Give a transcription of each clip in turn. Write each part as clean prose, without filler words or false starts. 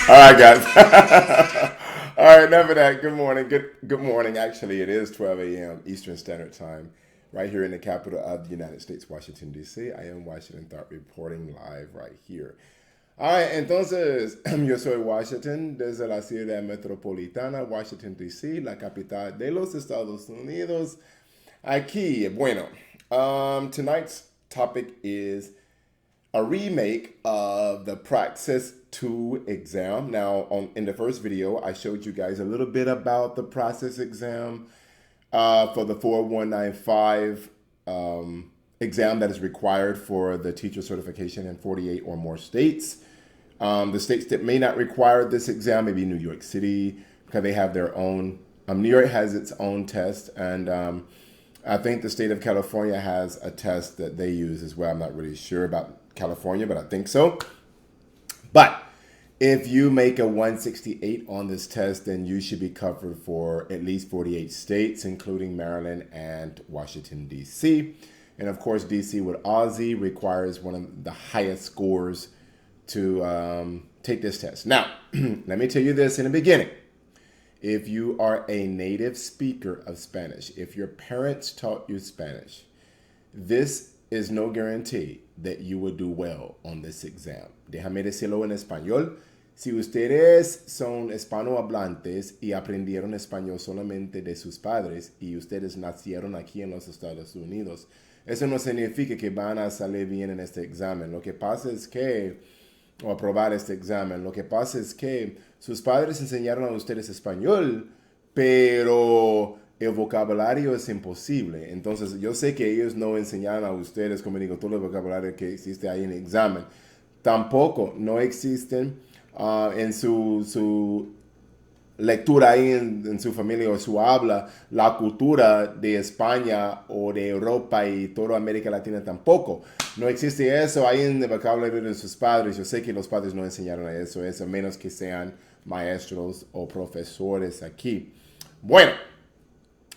All right, guys. All right, enough of that. Good morning. Good morning. Actually, it is 12 a.m. Eastern Standard Time, right here in the capital of the United States, Washington, D.C. I am Washington Thought reporting live right here. All right, entonces, yo soy Washington, desde la ciudad metropolitana, Washington, D.C., la capital de los Estados Unidos. Aquí, bueno, tonight's topic is a remake of the Praxis II exam. Now, in the first video, I showed you guys a little bit about the Praxis exam for the 4195 exam that is required for the teacher certification in 48 or more states. The states that may not require this exam may be New York City, because they have their own. New York has its own test, and I think the state of California has a test that they use as well. I'm not really sure about California, but I think so. But if you make a 168 on this test, then you should be covered for at least 48 states, including Maryland and Washington, D.C. And of course, D.C. with Aussie requires one of the highest scores to take this test. Now, let me tell you this in the beginning. If you are a native speaker of Spanish, if your parents taught you Spanish, this is no guarantee that you will do well on this exam. Déjame decirlo en español. Si ustedes son hispanohablantes y aprendieron español solamente de sus padres y ustedes nacieron aquí en los Estados Unidos, eso no significa que van a salir bien en este examen. Lo que pasa es que, o aprobar este examen, lo que pasa es que sus padres enseñaron a ustedes español, pero el vocabulario es imposible. Entonces, yo sé que ellos no enseñaron a ustedes, como digo, todo el vocabulario que existe ahí en el examen. Tampoco no existen en su lectura ahí en su familia o su habla, la cultura de España o de Europa y toda América Latina tampoco. No existe eso ahí en el vocabulario de sus padres. Yo sé que los padres no enseñaron a eso, a menos que sean maestros o profesores aquí. Bueno,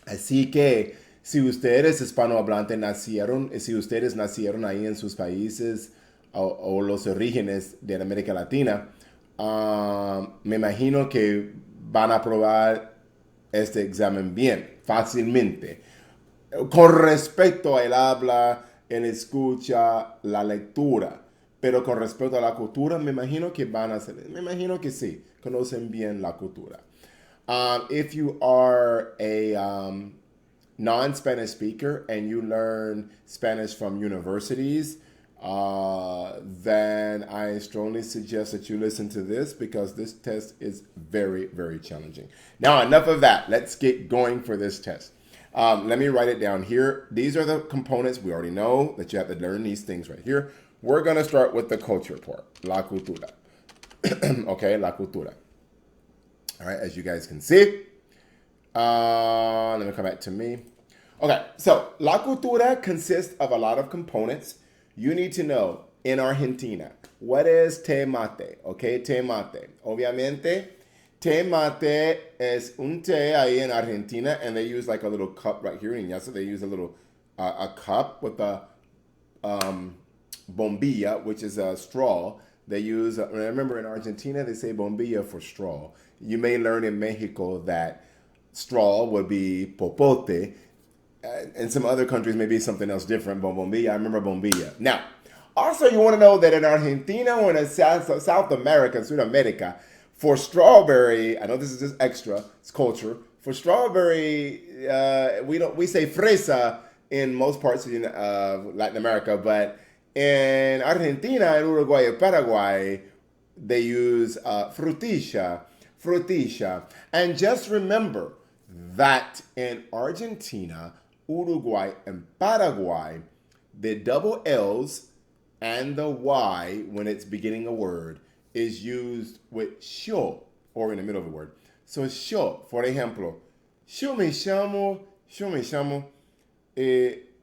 así que si ustedes hispanohablantes nacieron, si ustedes nacieron ahí en sus países o los orígenes de América Latina, me imagino que van a aprobar este examen bien, fácilmente. Con respecto al habla, el escucha, la lectura. Pero con respecto a la cultura, me imagino que van a hacer, me imagino que sí, conocen bien la cultura. If you are a non-Spanish speaker and you learn Spanish from universities, then I strongly suggest that you listen to this because this test is very, very challenging. Now, enough of that. Let's get going for this test. Let me write it down here. These are the components. We already know that you have to learn these things right here. We're going to start with the culture part, la cultura. Okay, la cultura. All right, as you guys can see. Let me come back to me. Okay, so la cultura consists of a lot of components. You need to know, in Argentina, what is té mate? Okay, té mate. Obviamente, té mate es un té ahí in Argentina, and they use like a little cup right here. In Yasa, they use a little a cup with a bombilla, which is a straw. They use, remember in Argentina, they say bombilla for straw. You may learn in Mexico that straw would be popote. In some other countries, maybe something else different, but bombilla, I remember bombilla. Now, also you want to know that in Argentina or in South America, South America, for strawberry, I know this is just extra, it's culture. For strawberry, we say fresa in most parts of Latin America, but in Argentina, in Uruguay, and Paraguay, they use frutilla. And just remember that in Argentina, Uruguay, and Paraguay, the double L's and the Y, when it's beginning a word, is used with yo, or in the middle of a word. So yo, for ejemplo, yo me llamo, yo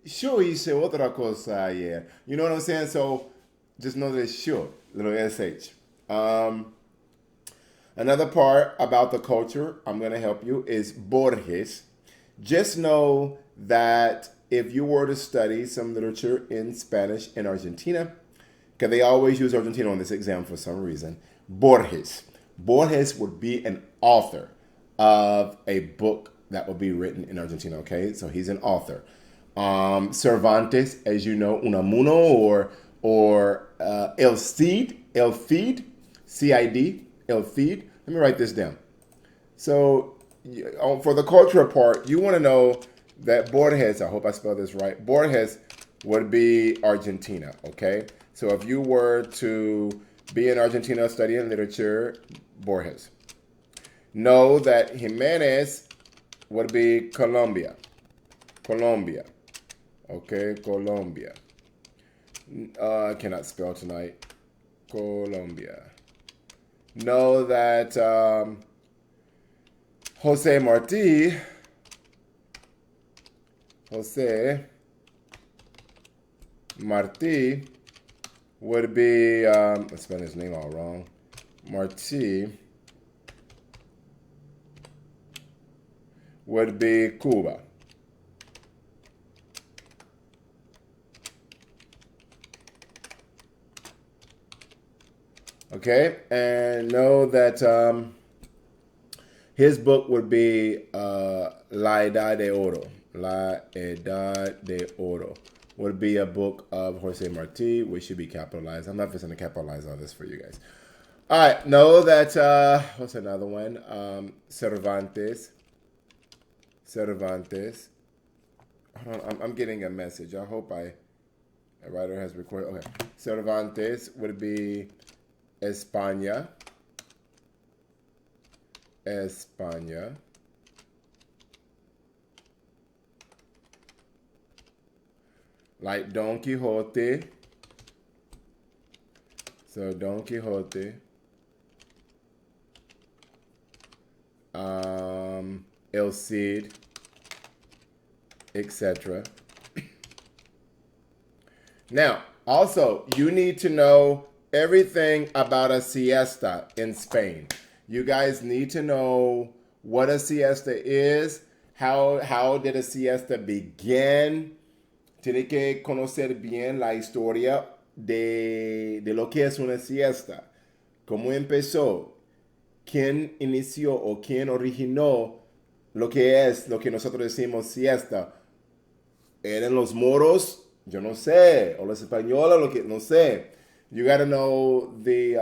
hice otra cosa ayer. You know what I'm saying? So just know that yo, little sh. Another part about the culture, I'm going to help you, is Borges. Just know that if you were to study some literature in Spanish in Argentina, because they always use Argentina on this exam for some reason, Borges. Borges would be an author of a book that will be written in Argentina. Okay, so he's an author. Cervantes, as you know, Unamuno or El Cid, C-I-D, El Cid. Let me write this down. So for the cultural part, you want to know that Borges, I hope I spelled this right, Borges would be Argentina, okay? So if you were to be in Argentina studying literature, Borges. Know that Jimenez would be Colombia. Okay, Colombia. I cannot spell tonight. Colombia. Know that Jose Marti would be, I spelled his name all wrong. Marti would be Cuba. Okay, and know that his book would be La Edad de Oro. La Edad de Oro would be a book of Jose Marti, which should be capitalized. I'm not just going to capitalize all this for you guys. All right, know that, what's another one? Cervantes. Hold on, I'm getting a message. I hope a writer has recorded. Okay, Cervantes would be España. Like Don Quixote. So Don Quixote. El Cid, etc. Now, also, you need to know everything about a siesta in Spain. You guys need to know what a siesta is, how did a siesta begin. Tiene que conocer bien la historia de lo que es una siesta. Cómo empezó, quién inició o quién originó lo que es lo que nosotros decimos siesta. ¿Eran los moros? Yo no sé. O los españoles, lo que no sé. You got to know the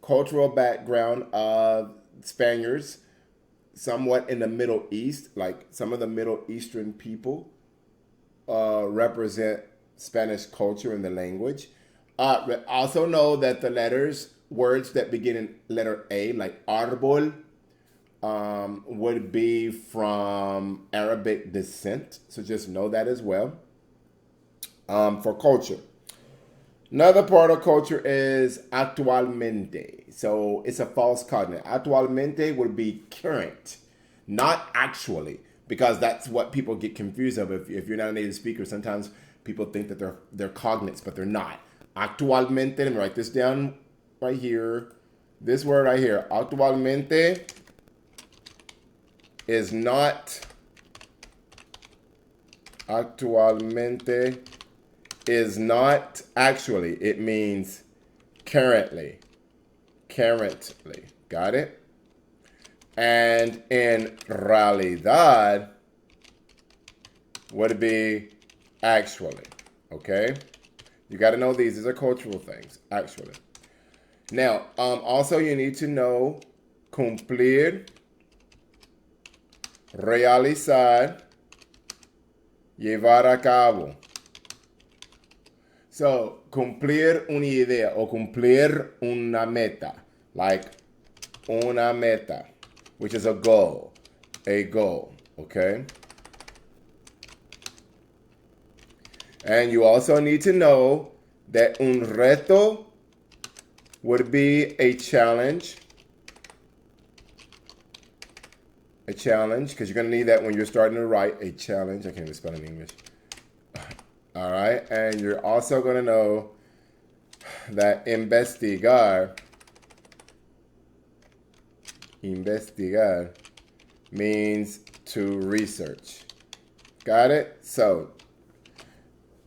cultural background of Spaniards, somewhat in the Middle East, like some of the Middle Eastern people represent Spanish culture and the language. Also know that the words that begin in letter A, like árbol, would be from Arabic descent. So just know that as well. For culture. Another part of culture is actualmente. So it's a false cognate. Actualmente would be current, not actually, because that's what people get confused of. If you're not a native speaker, sometimes people think that they're cognates, but they're not. Actualmente, let me write this down right here. This word right here, actualmente, is not actually. It means currently. Got it? And in realidad would be actually. Okay? You got to know these. These are cultural things, actually. Now, also you need to know cumplir, realizar, llevar a cabo. So, cumplir una idea o cumplir una meta. Like una meta, which is a goal. Okay? And you also need to know that un reto would be a challenge. A challenge, because you're going to need that when you're starting to write. A challenge. I can't even spell in English. All right. And you're also going to know that investigar means to research. Got it? So,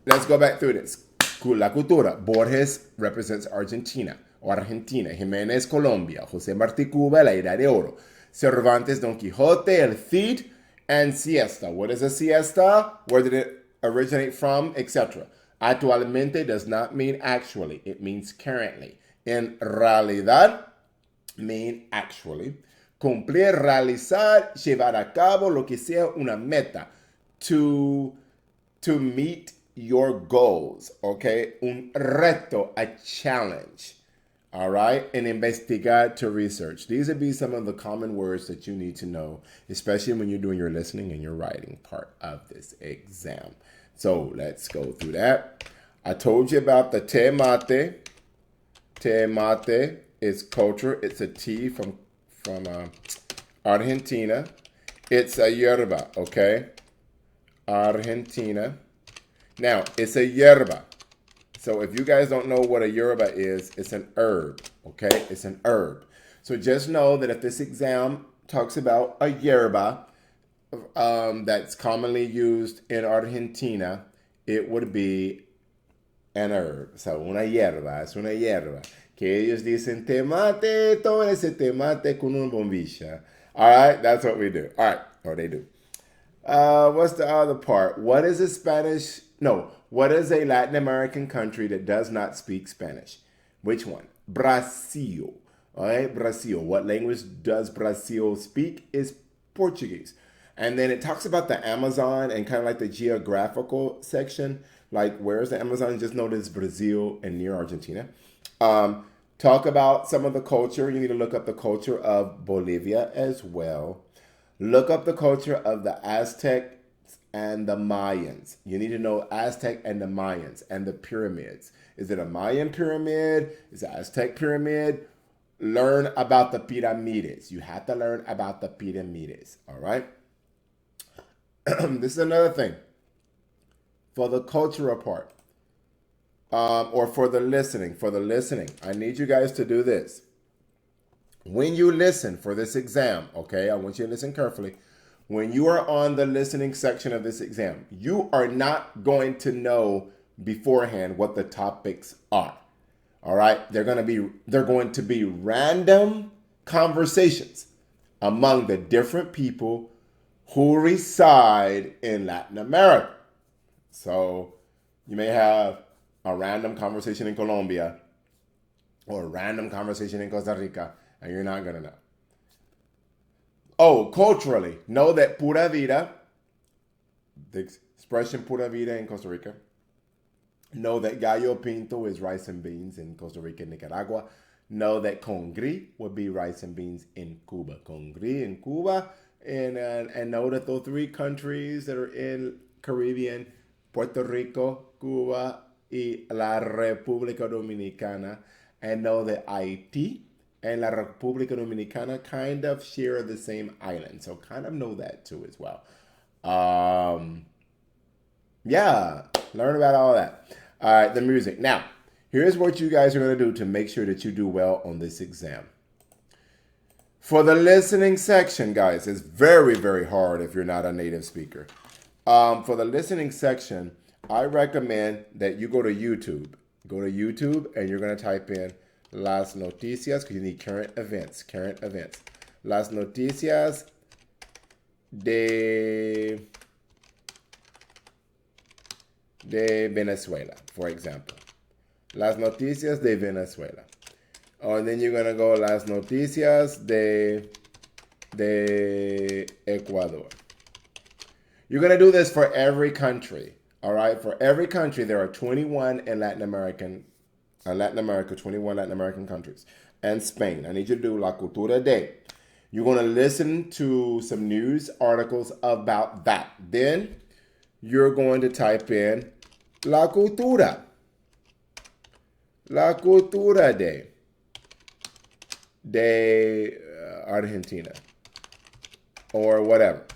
let's go back through this. La cultura. Borges represents Argentina. o Argentina. Jiménez, Colombia. José Martí, Cuba, la Edad de Oro. Cervantes, Don Quixote, El Cid, and siesta. What is a siesta? Where did it originate from? Etc. Actualmente does not mean actually. It means currently. En realidad mean actually. Cumplir, realizar, llevar a cabo, lo que sea, una meta. To meet your goals, okay? Un reto, a challenge. All right, and investigar, to research. These would be some of the common words that you need to know, especially when you're doing your listening and your writing part of this exam. So let's go through that. I told you about the te mate. Te mate is culture. It's a tea from Argentina. It's a yerba, okay? Argentina. Now, it's a yerba. So if you guys don't know what a yerba is, it's an herb, okay? It's an herb. So just know that if this exam talks about a yerba that's commonly used in Argentina, it would be an herb. So una hierba, es una hierba. Que ellos dicen, te mate, tome ese te mate con una bombilla. All right, that's what we do. All right, or they do. What's the other part? What is a Spanish? No, what is a Latin American country that does not speak Spanish? Which one? Brazil. All right, Brazil. What language does Brazil speak? Is Portuguese. And then it talks about the Amazon and kind of like the geographical section. Like, where's the Amazon? Just notice Brazil and near Argentina. Talk about some of the culture. You need to look up the culture of Bolivia as well. Look up the culture of the Aztecs and the Mayans. You need to know Aztec and the Mayans and the pyramids. Is it a Mayan pyramid? Is it an Aztec pyramid? Learn about the pyramids. You have to learn about the pyramids. All right? This is another thing. For the cultural part. Or for the listening. For the listening. I need you guys to do this. When you listen for this exam, okay, I want you to listen carefully. When you are on the listening section of this exam, you are not going to know beforehand what the topics are. All right, they're going to be random conversations among the different people who reside in Latin America. So you may have a random conversation in Colombia or a random conversation in Costa Rica, and you're not going to know. Oh, culturally, know that pura vida, the expression pura vida in Costa Rica. Know that gallo pinto is rice and beans in Costa Rica and Nicaragua. Know that congri would be rice and beans in Cuba. Congri in Cuba. And know that those three countries that are in Caribbean, Puerto Rico, Cuba, y la República Dominicana. And know that Haiti and La República Dominicana kind of share the same island. So kind of know that too as well. Yeah, learn about all that. All right, the music. Now, here's what you guys are going to do to make sure that you do well on this exam. For the listening section, guys, it's very, very hard if you're not a native speaker. For the listening section, I recommend that you go to YouTube. Go to YouTube and you're going to type in Las Noticias, because you need current events. Current events. Las Noticias de Venezuela, for example. Las Noticias de Venezuela. Oh, and then you're going to go Las Noticias de Ecuador. You're going to do this for every country. All right? For every country, there are 21 in Latin America, 21 Latin American countries, and Spain. I need you to do La Cultura de. You're going to listen to some news articles about that. Then you're going to type in La Cultura. La Cultura de Argentina. Or whatever.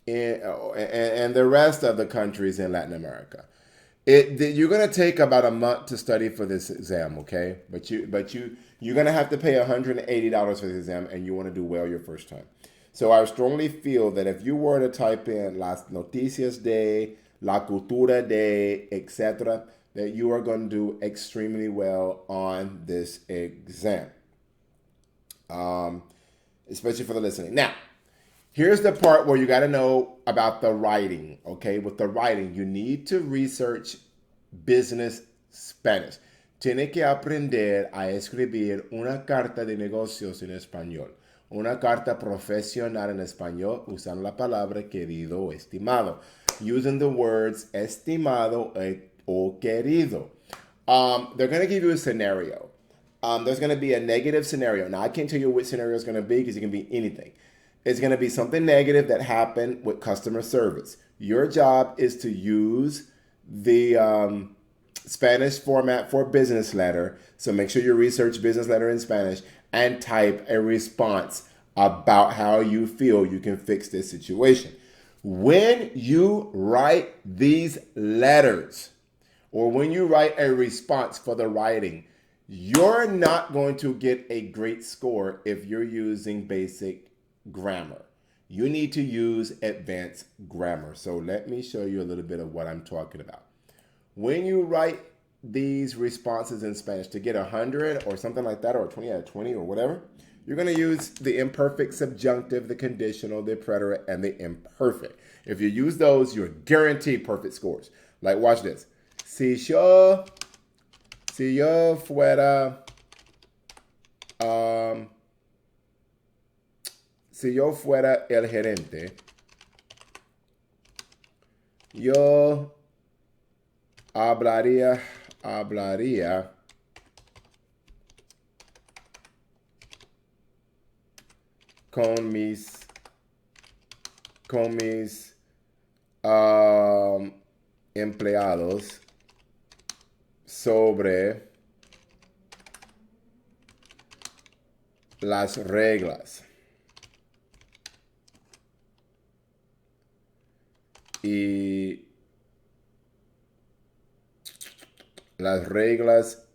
And the rest of the countries in Latin America. You're going to take about a month to study for this exam, okay? But you're going to have to pay $180 for this exam, and you want to do well your first time. So I strongly feel that if you were to type in Las Noticias de la cultura de, etc., that you are going to do extremely well on this exam, especially for the listening. Now, here's the part where you got to know about the writing, okay? With the writing, you need to research business Spanish. Tiene que aprender a escribir una carta de negocios en español. Una carta profesional en español usando la palabra querido o estimado. Using the words estimado o querido. They're going to give you a scenario. There's going to be a negative scenario. Now, I can't tell you which scenario it's going to be because it can be anything. It's going to be something negative that happened with customer service. Your job is to use the Spanish format for business letter. So make sure you research business letter in Spanish and type a response about how you feel you can fix this situation. When you write these letters, or when you write a response for the writing, you're not going to get a great score if you're using basic grammar. You need to use advanced grammar. So let me show you a little bit of what I'm talking about. When you write these responses in Spanish to get 100 or something like that, or 20 out of 20 or whatever, you're going to use the imperfect subjunctive, the conditional, the preterite, and the imperfect. If you use those, you're guaranteed perfect scores. Like, watch this. Si yo fuera, el gerente, yo hablaría con mis empleados sobre las reglas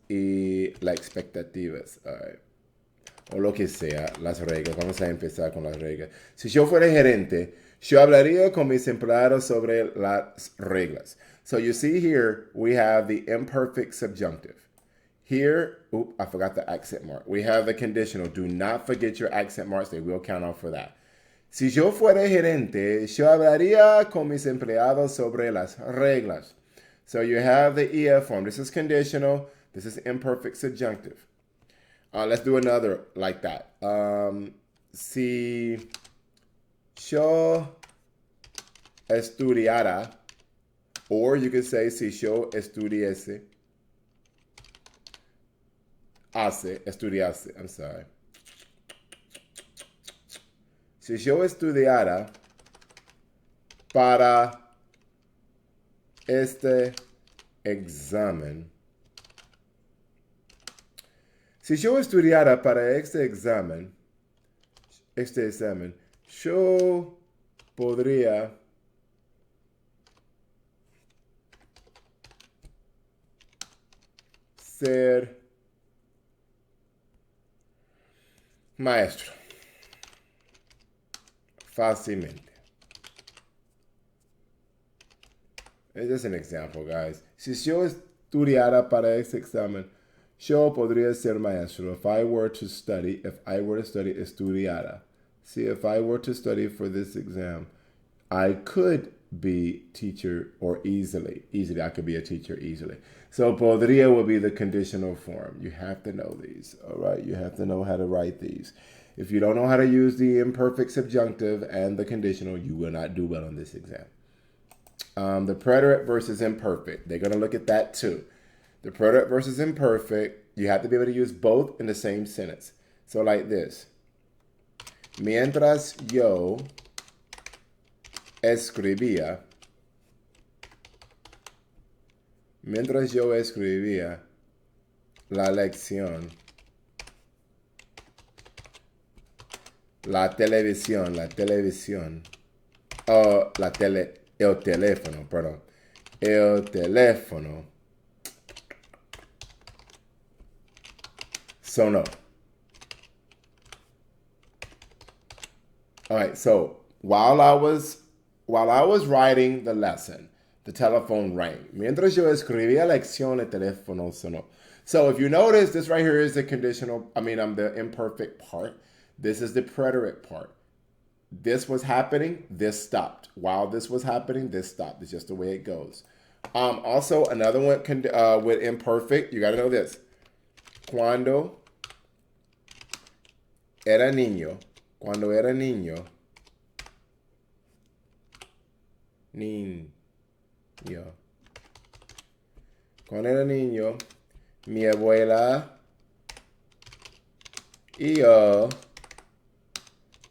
y las expectativas. All right. O lo que sea, las reglas. Vamos a empezar con las reglas. Si yo fuera gerente, yo hablaría con mis empleados sobre las reglas. So you see here, we have the imperfect subjunctive. Here, I forgot the accent mark. We have the conditional. Do not forget your accent marks. They will count off for that. Si yo fuera gerente, yo hablaría con mis empleados sobre las reglas. So you have the EF form. This is conditional. This is imperfect subjunctive. Let's do another like that. Si yo estudiara, or you could say si yo estudiase. Estudiase, I'm sorry. Si yo estudiara para este examen. Si yo estudiara para este examen, yo podría ser maestro fácilmente. It's just an example, guys. Si yo estudiara para este examen, yo podría ser maestro. If I were to study, estudiara. See, if I were to study for this exam, I could be teacher or easily, I could be a teacher easily. So podría will be the conditional form. You have to know these, all right? You have to know how to write these. If you don't know how to use the imperfect subjunctive and the conditional, you will not do well on this exam. The preterite versus imperfect. They're going to look at that too. The preterite versus imperfect, you have to be able to use both in the same sentence. So like this. Mientras yo escribía la lección, el teléfono sonó. All right, so while I was writing the lesson, The telephone rang. Mientras yo escribía la lección, el teléfono sonó. So if you notice, this right here is the conditional, the imperfect part. This is the preterite part. This was happening, this stopped. While this was happening, this stopped. It's just the way it goes. Also, another one with imperfect, you got to know this. Cuando era niño, niño, cuando era niño, mi abuela y yo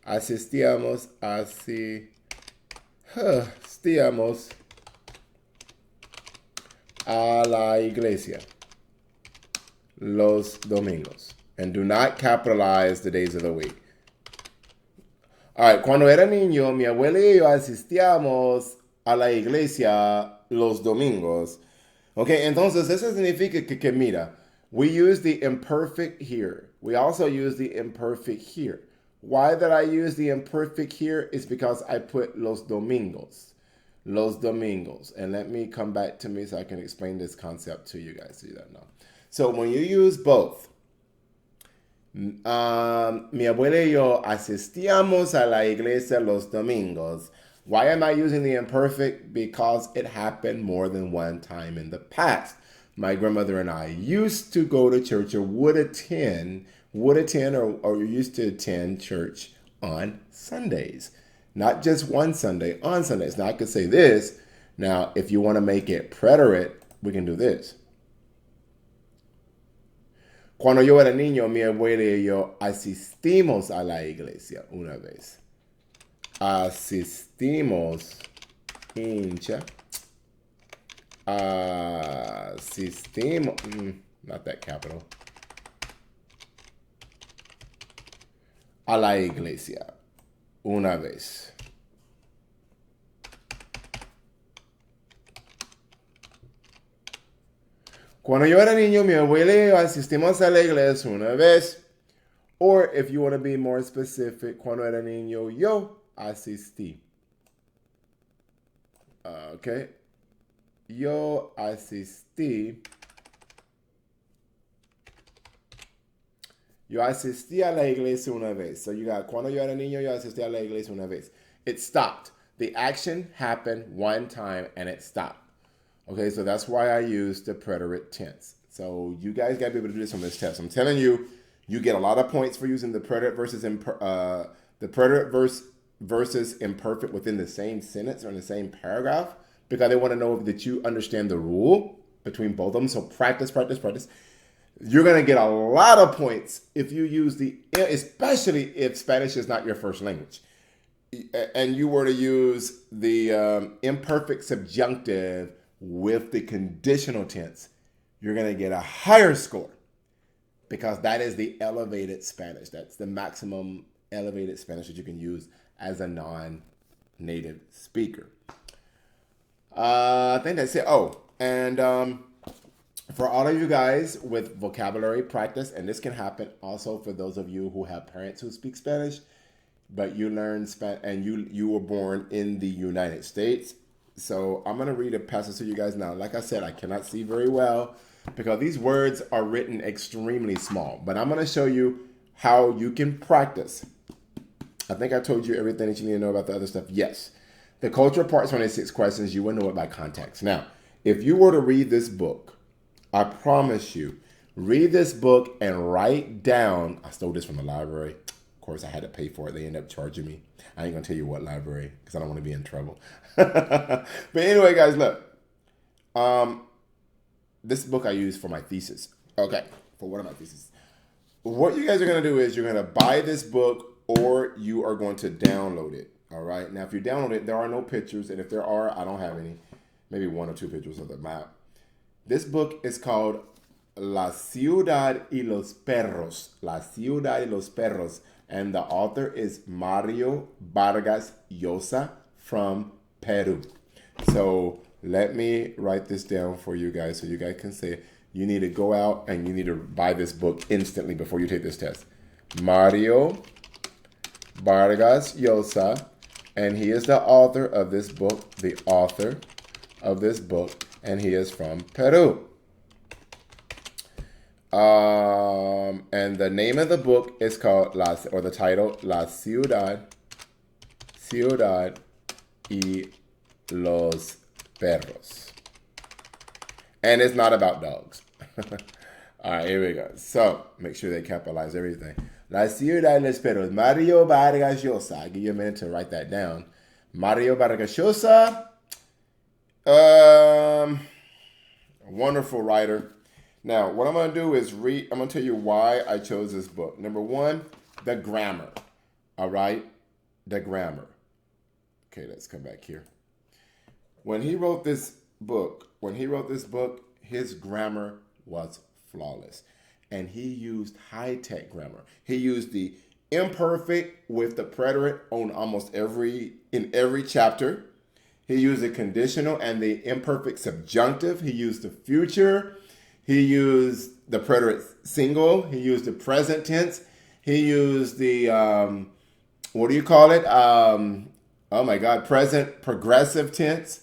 asistíamos a la iglesia los domingos. And do not capitalize the days of the week. All right, cuando era niño, mi abuela y yo asistíamos a la iglesia los domingos. Okay, entonces eso significa que mira, we use the imperfect here. We also use the imperfect here. Why did I use the imperfect here? Is because I put los domingos. Los domingos. And let me come back to me so I can explain this concept to you guys so you don't know. So when you use both, mi abuela y yo asistíamos a la iglesia los domingos. Why am I using the imperfect? Because it happened more than one time in the past. My grandmother and I used to go to church or would attend or used to attend church on Sundays. Not just one Sunday, on Sundays. Now I could say this. Now, if you want to make it preterite, we can do this. Cuando yo era niño, mi abuela y yo asistimos a la iglesia una vez. Asistimos, not that capital. A la iglesia una vez. Cuando yo era niño, mi abuela y yo asistimos a la iglesia una vez. Or if you want to be more specific, cuando era niño, yo asistí. Okay. Yo asistí. Yo asistí a la iglesia una vez. So you got, cuando yo era niño, yo asistí a la iglesia una vez. It stopped. The action happened one time and it stopped. Okay, so that's why I use the preterite tense. So you guys got to be able to do this on this test. I'm telling you, you get a lot of points for using the preterite versus imperfect within the same sentence or in the same paragraph because they want to know that you understand the rule between both of them. So practice. You're going to get a lot of points if you use especially if Spanish is not your first language. And you were to use the imperfect subjunctive with the conditional tense, you're going to get a higher score because that is the elevated Spanish. That's the maximum elevated Spanish that you can use as a non-native speaker. I think that's it. Oh, and for all of you guys with vocabulary practice, and this can happen also for those of you who have parents who speak Spanish, but you learned Spanish and you were born in the United States. So I'm going to read a passage to you guys now. Like I said, I cannot see very well because these words are written extremely small. But I'm going to show you how you can practice. I think I told you everything that you need to know about the other stuff. Yes. The cultural part 26 questions, you will know it by context. Now, if you were to read this book, I promise you, read this book and write down. I stole this from the library. Of course, I had to pay for it. They ended up charging me. I ain't going to tell you what library because I don't want to be in trouble. But anyway, guys, look. This book I used for my thesis. Okay, for one of my theses. What you guys are going to do is you're going to buy this book or you are going to download it. All right. Now, if you download it, there are no pictures. And if there are, I don't have any. Maybe one or two pictures of the map. This book is called La Ciudad y los Perros. La Ciudad y los Perros. And the author is Mario Vargas Llosa from Peru. So let me write this down for you guys so you guys can say you need to go out and you need to buy this book instantly before you take this test. Mario Vargas Llosa, and he is the author of this book, the author of this book, and he is from Peru. And the name of the book is called, the title, La Ciudad y los Perros. And it's not about dogs. All right, here we go. So, make sure they capitalize everything. La Ciudad y los Perros. Mario Vargas Llosa. I'll give you a minute to write that down. Mario Vargas Llosa. A wonderful writer. Now, what I'm going to do is I'm going to tell you why I chose this book. Number one, the grammar. All right? The grammar. Okay, let's come back here. When he wrote this book, his grammar was flawless. And he used high-tech grammar. He used the imperfect with the preterite in every chapter. He used the conditional and the imperfect subjunctive. He used the future. He used the preterite single. He used the present tense. He used the, present progressive tense.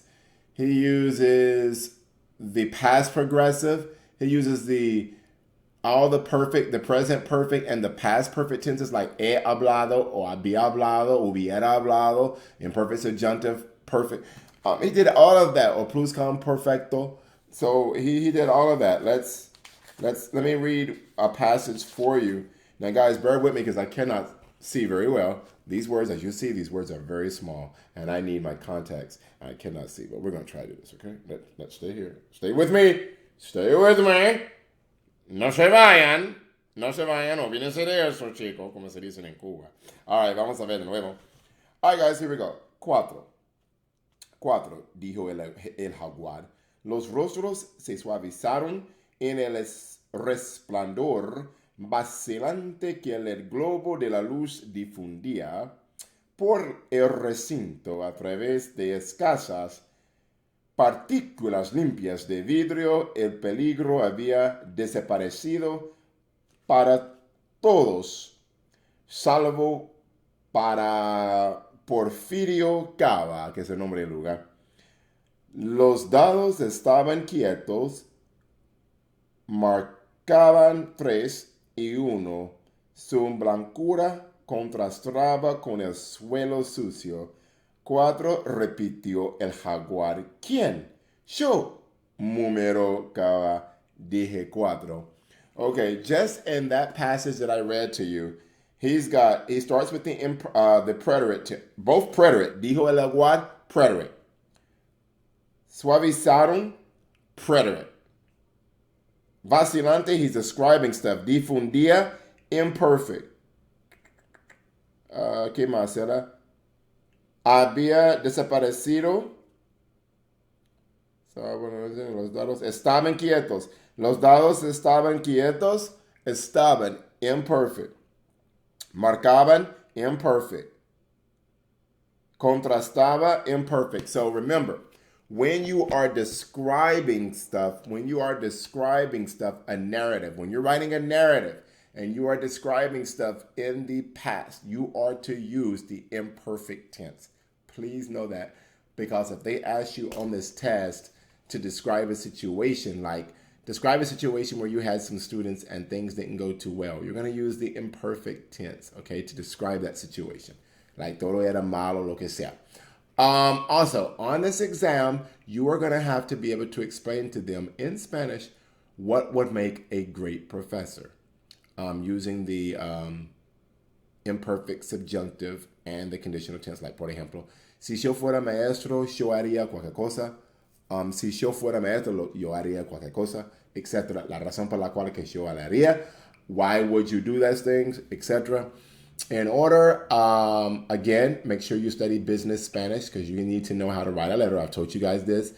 He uses the past progressive. He uses the present perfect and the past perfect tenses like he hablado o había hablado, hubiera hablado, imperfect subjunctive, perfect. He did all of that, o pluscuamperfecto. So he did all of that. Let me read a passage for you. Now, guys, bear with me because I cannot see very well. These words, as you see, these words are very small, and I need my contacts. I cannot see, but we're going to try to do this, okay? Let's stay here. Stay with me. Stay with me. No se vayan. No se vayan. Olvídense de eso, chicos, como se dicen en Cuba. All right, vamos a ver de nuevo. All right, guys, here we go. Cuatro, dijo el jaguar. Los rostros se suavizaron en el resplandor vacilante que el globo de la luz difundía por el recinto a través de escasas partículas limpias de vidrio. El peligro había desaparecido para todos, salvo para Porfirio Cava, que es el nombre del lugar. Los dados estaban quietos, marcaban 3 y 1. Su blancura contrastaba con el suelo sucio. 4, repitió el jaguar. ¿Quién? Yo, murmuró Cava. Dije 4. Okay, just in that passage that I read to you, he starts with the preterite, both preterite. Dijo el jaguar, preterite. Suavizaron, preterite. Vacilante, he's describing stuff. Difundía, imperfect. ¿Qué más era? Había desaparecido. Los dados estaban quietos. Los dados estaban quietos. Estaban, imperfect. Marcaban, imperfect. Contrastaba, imperfect. So remember, when you are describing stuff, a narrative, when you're writing a narrative and you are describing stuff in the past, you are to use the imperfect tense. Please know that, because if they ask you on this test to describe a situation where you had some students and things didn't go too well, you're going to use the imperfect tense, okay, to describe that situation. Like todo era malo, lo que sea. Also, on this exam, you are going to have to be able to explain to them in Spanish what would make a great professor, using the imperfect subjunctive and the conditional tense. Like, por ejemplo, si yo fuera maestro, yo haría cualquier cosa. Si yo fuera maestro, yo haría cualquier cosa, etc. La razón por la cual que yo haría. Why would you do those things, etc. In order, again, make sure you study business Spanish, because you need to know how to write a letter. I've told you guys this.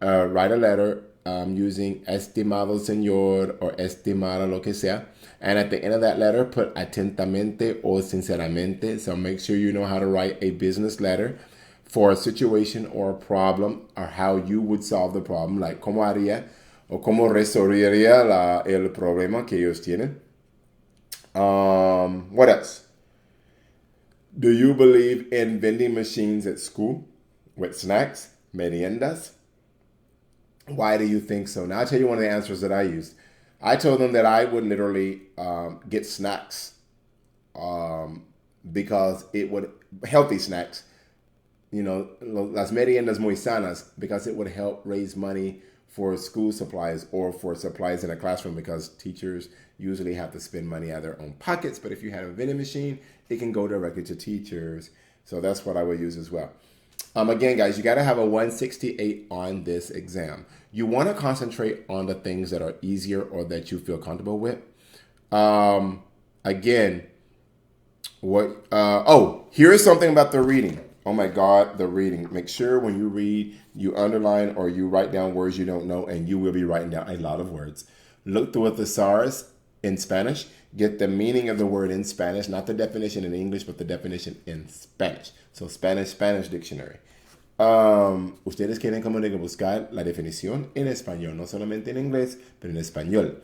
Write a letter using estimado señor or estimada lo que sea. And at the end of that letter, put atentamente or sinceramente. So make sure you know how to write a business letter for a situation or a problem, or how you would solve the problem, like cómo haría o cómo resolvería el problema que ellos tienen. What else? Do you believe in vending machines at school with snacks, meriendas? Why do you think so? Now, I'll tell you one of the answers that I used. I told them that I would literally get snacks because it would, healthy snacks, las meriendas muy sanas, because it would help raise money for school supplies or for supplies in a classroom, because teachers usually have to spend money out of their own pockets. But if you have a vending machine, it can go directly to teachers. So that's what I would use as well. Again, guys, you got to have a 168 on this exam. You want to concentrate on the things that are easier or that you feel comfortable with. Again, here's something about the reading. Oh my God, the reading. Make sure when you read, you underline or you write down words you don't know, and you will be writing down a lot of words. Look through a thesaurus in Spanish. Get the meaning of the word in Spanish, not the definition in English, but the definition in Spanish. So Spanish dictionary. Ustedes quieren como de buscar la definición en español, no solamente en inglés, pero en español.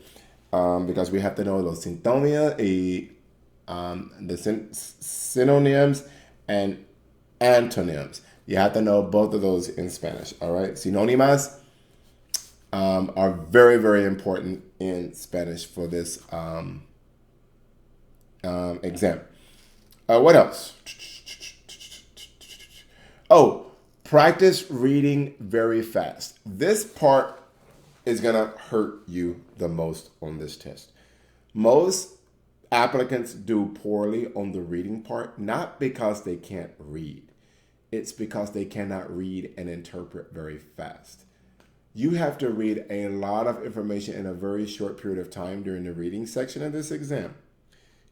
Because we have to know los sintonías y the synonyms and antonyms. You have to know both of those in Spanish. All right. Sinónimas are very, very important in Spanish for this exam. What else? Oh, practice reading very fast. This part is going to hurt you the most on this test. Most applicants do poorly on the reading part, not because they can't read. It's because they cannot read and interpret very fast. You have to read a lot of information in a very short period of time during the reading section of this exam.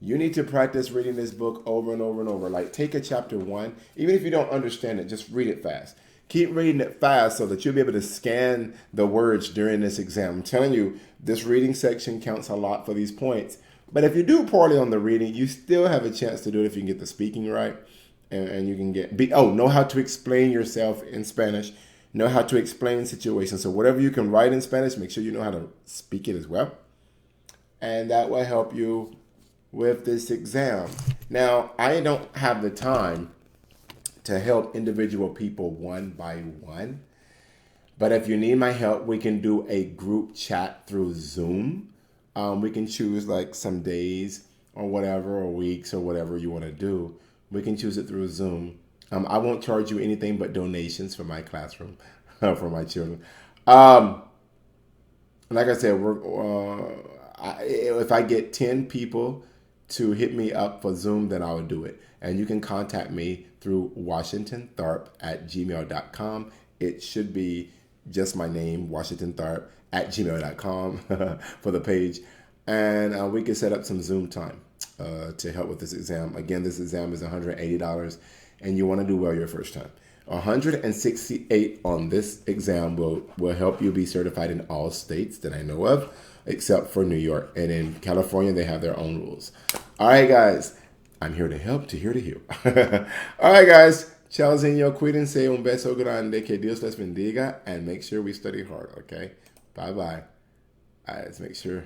You need to practice reading this book over and over and over. Like, take a chapter 1. Even if you don't understand it, just read it fast. Keep reading it fast so that you'll be able to scan the words during this exam. I'm telling you, this reading section counts a lot for these points. But if you do poorly on the reading, you still have a chance to do it if you can get the speaking right. And you can know how to explain yourself in Spanish. Know how to explain situations. So whatever you can write in Spanish, make sure you know how to speak it as well. And that will help you with this exam. Now, I don't have the time to help individual people one by one. But if you need my help, we can do a group chat through Zoom. We can choose like some days or whatever, or weeks or whatever you want to do. We can choose it through Zoom. I won't charge you anything but donations for my classroom, for my children. Like I said, if I get 10 people to hit me up for Zoom, then I will do it. And you can contact me through washingtontharp@gmail.com. It should be just my name, washingtontharp@gmail.com for the page. And we can set up some Zoom time to help with this exam. Again, this exam is $180, and you want to do well your first time. 168 on this exam will help you be certified in all states that I know of, except for New York. And in California, they have their own rules. All right, guys. I'm here to help, to here to heal. All right, guys. Chao, señor. Cuídense. Un beso grande. Que Dios les bendiga. And make sure we study hard, okay? Bye-bye. All right, let's make sure.